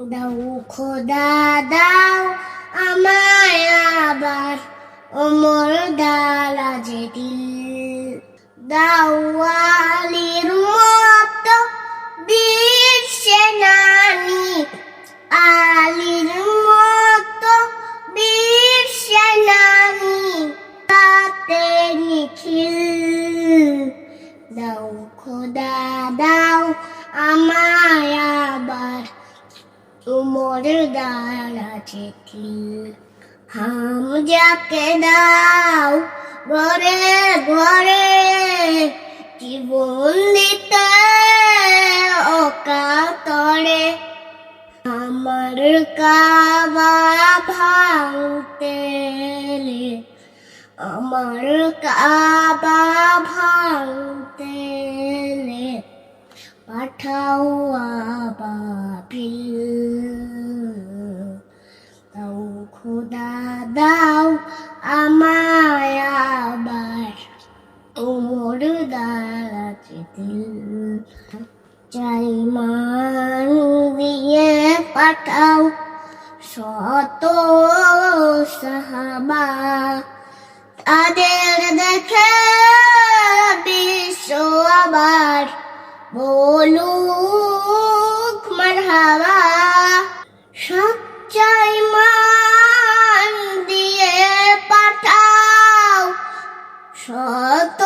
দাও খোদা দাও আমায় আবার ওমর দারাজে দিল দাও আলীর মতো বীর সেনানী আলীর মতো বীর সেনানী তাতে নিখিল দাও খোদা দাও আমায় আবার ওমর দারাজে দিল হামজাকে দাও ঘরে ঘরে জীবন দিতে অকাতরে আমার কাবা ভাঙতে আমার কাবা ভাঙতে পাঠাও আবাবিল দাও খোদা দাও আমায় আবার ওমর দারাজে দিল চাই মান দিয়ে পাঠাও শত সাহাবা তাদের দেখে বিশ্ব আবার বলুক মারহাবা সব চাই মান দিয়ে পাঠাও শত